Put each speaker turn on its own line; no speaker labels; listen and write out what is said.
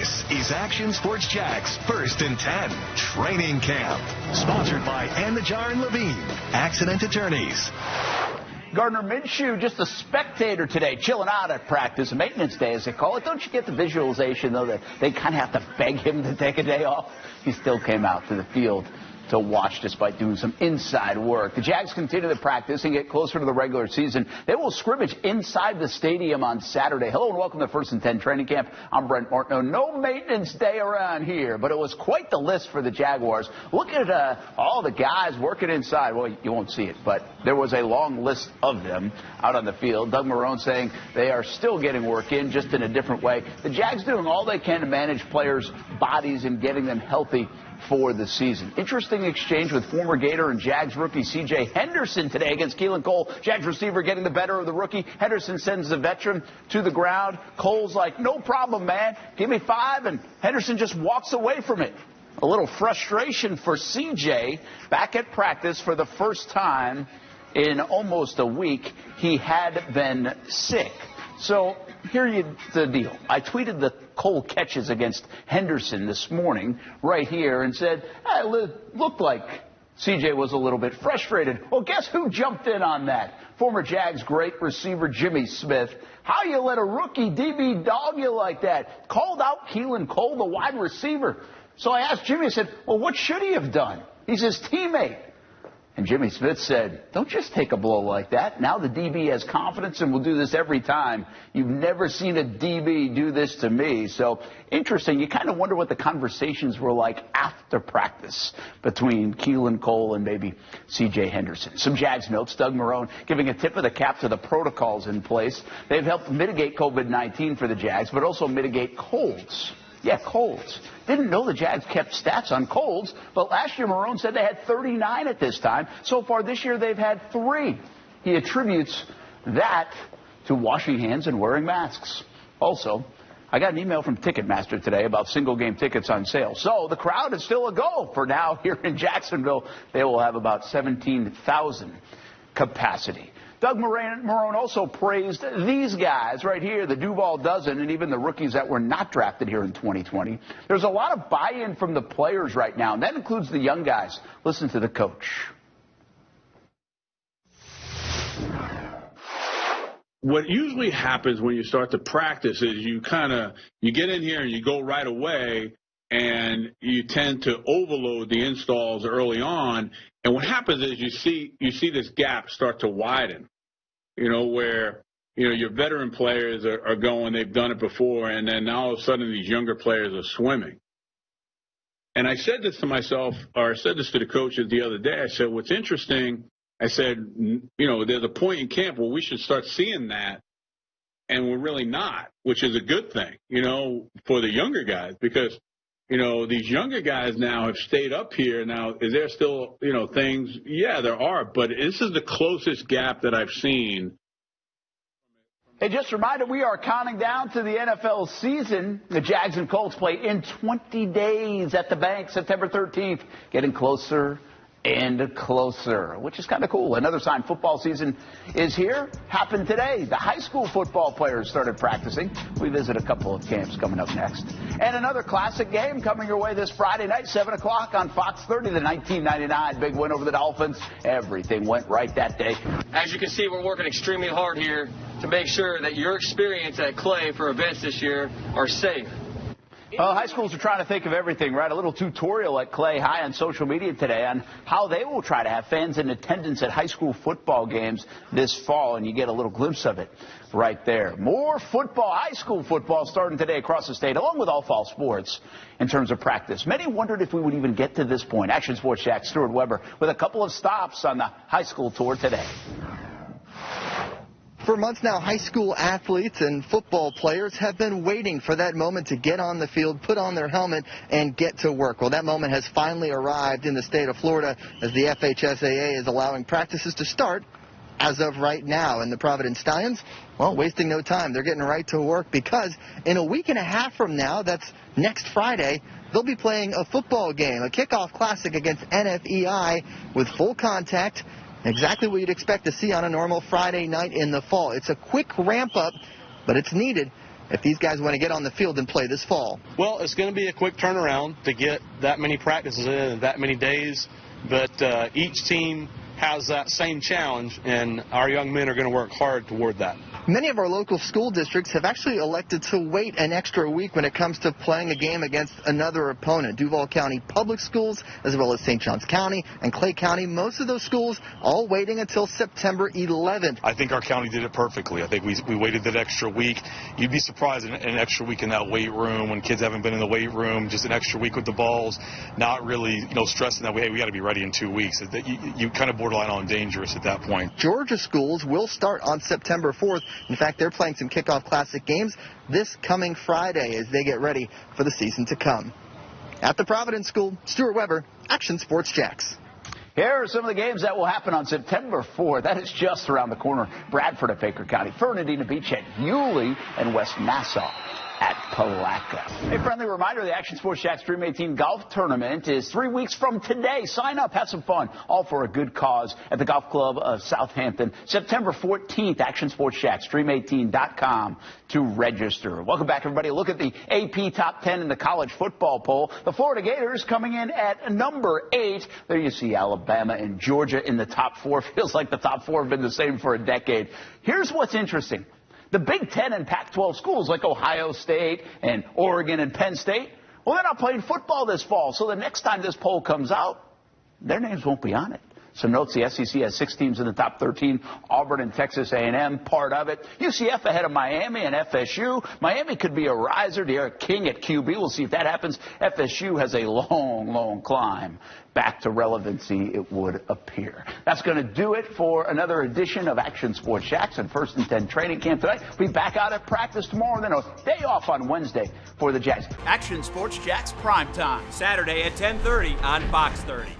This is Action Sports Jax First and 10 Training Camp. Sponsored by Ann Najar and Levine, Accident Attorneys.
Gardner Minshew, just a spectator today, chilling out at practice, maintenance day as they call it. Don't you get the visualization, though, that they kind of have to beg him to take a day off? He still came out to the field to watch despite doing some inside work. The Jags continue to practice and get closer to the regular season. They will scrimmage inside the stadium on Saturday. Hello and welcome to First and 10 Training Camp. I'm Brent Martineau. No maintenance day around here, but it was quite the list for the Jaguars. Look at all the guys working inside. Well, you won't see it, but there was a long list of them out on the field. Doug Marrone saying they are still getting work in, just in a different way. The Jags doing all they can to manage players' bodies and getting them healthy for the season. Interesting exchange with former Gator and Jags rookie C.J. Henderson today against Keelan Cole. Jags receiver getting the better of the rookie. Henderson sends the veteran to the ground. Cole's like, no problem, man. Give me 5. And Henderson just walks away from it. A little frustration for C.J. back at practice for the first time in almost a week. He had been sick. So here's the deal. I tweeted the Cole catches against Henderson this morning right here and said, it looked like C.J. was a little bit frustrated. Well, guess who jumped in on that? Former Jags great receiver Jimmy Smith. How you let a rookie DB dog you like that? Called out Keelan Cole, the wide receiver. So I asked Jimmy, I said, well, what should he have done? He's his teammate. And Jimmy Smith said, don't just take a blow like that. Now the DB has confidence and will do this every time. You've never seen a DB do this to me. So interesting. You kind of wonder what the conversations were like after practice between Keelan Cole and maybe C.J. Henderson. Some Jags notes. Doug Marrone giving a tip of the cap to the protocols in place. They've helped mitigate COVID-19 for the Jags, but also mitigate colds. Yeah, colds. Didn't know the Jags kept stats on colds, but last year Marrone said they had 39 at this time. So far this year they've had 3. He attributes that to washing hands and wearing masks. Also, I got an email from Ticketmaster today about single-game tickets on sale. So the crowd is still a go for now here in Jacksonville. They will have about 17,000 capacity. Doug Marrone also praised these guys right here, the Duval dozen, and even the rookies that were not drafted here in 2020. There's a lot of buy-in from the players right now, and that includes the young guys. Listen to the coach.
What usually happens when you start to practice is you get in here and you go right away, and you tend to overload the installs early on. And what happens is you see this gap start to widen, where, your veteran players are going, they've done it before, and then all of a sudden these younger players are swimming. And I said this to myself, or I said this to the coaches the other day. I said, what's interesting, I said, there's a point in camp where we should start seeing that, and we're really not, which is a good thing, for the younger guys, because these younger guys now have stayed up here. Now, is there still, things? Yeah, there are. But this is the closest gap that I've seen.
Hey, just a reminder, we are counting down to the NFL season. The Jags and Colts play in 20 days at the Bank, September 13th. Getting closer and closer, which is kind of cool. Another sign football season is here. Happened today. The high school football players started practicing. We visit a couple of camps coming up next. And another classic game coming your way this Friday night, 7 o'clock on Fox 30, the 1999 big win over the Dolphins. Everything went right that day.
As you can see, we're working extremely hard here to make sure that your experience at Clay for events this year are safe.
Well, high schools are trying to think of everything, right? A little tutorial at Clay High on social media today on how they will try to have fans in attendance at high school football games this fall, and you get a little glimpse of it right there. More football, high school football starting today across the state, along with all fall sports in terms of practice. Many wondered if we would even get to this point. Action Sports Jack, Stuart Weber, with a couple of stops on the high school tour today.
For months now, high school athletes and football players have been waiting for that moment to get on the field, put on their helmet, and get to work. Well, that moment has finally arrived in the state of Florida as the FHSAA is allowing practices to start as of right now. And the Providence Stallions, well, wasting no time. They're getting right to work because in a week and a half from now, that's next Friday, they'll be playing a football game, a kickoff classic against NFEI with full contact. Exactly what you'd expect to see on a normal Friday night in the fall. It's a quick ramp up, but it's needed if these guys want to get on the field and play this fall.
Well, it's going to be a quick turnaround to get that many practices in and that many days, but each team has that same challenge, and our young men are going to work hard toward that.
Many of our local school districts have actually elected to wait an extra week when it comes to playing a game against another opponent. Duval County Public Schools, as well as St. Johns County and Clay County, most of those schools all waiting until September 11th.
I think our county did it perfectly. I think we waited that extra week. You'd be surprised in an extra week in that weight room when kids haven't been in the weight room, just an extra week with the balls, not really stressing that, hey, we got to be ready in 2 weeks. You kind of borderline on dangerous at that point.
Georgia schools will start on September 4th. In fact, they're playing some kickoff classic games this coming Friday as they get ready for the season to come. At the Providence School, Stuart Weber, Action Sports Jax.
Here are some of the games that will happen on September 4th. That is just around the corner. Bradford at Baker County, Fernandina Beach at Yulee, and West Nassau at Palatka. A friendly reminder, the Action Sports Jax Dream 18 Golf Tournament is 3 weeks from today. Sign up, have some fun, all for a good cause at the Golf Club of Southampton. September 14th, Action Sports Jax, Dream18.com to register. Welcome back, everybody. Look at the AP Top 10 in the college football poll. The Florida Gators coming in at number 8. There you see Alabama and Georgia in the top 4. Feels like the top 4 have been the same for a decade. Here's what's interesting. The Big Ten and Pac-12 schools like Ohio State and Oregon and Penn State, well, they're not playing football this fall. So the next time this poll comes out, their names won't be on it. Some notes, the SEC has 6 teams in the top 13. Auburn and Texas A&M, part of it. UCF ahead of Miami and FSU. Miami could be a riser. Derek King at QB. We'll see if that happens. FSU has a long, long climb back to relevancy, it would appear. That's going to do it for another edition of Action Sports Jax and First and 10 training camp tonight. We'll be back out at practice tomorrow, then a day off on Wednesday for the Jags.
Action Sports Jax primetime, Saturday at 10:30 on Fox 30.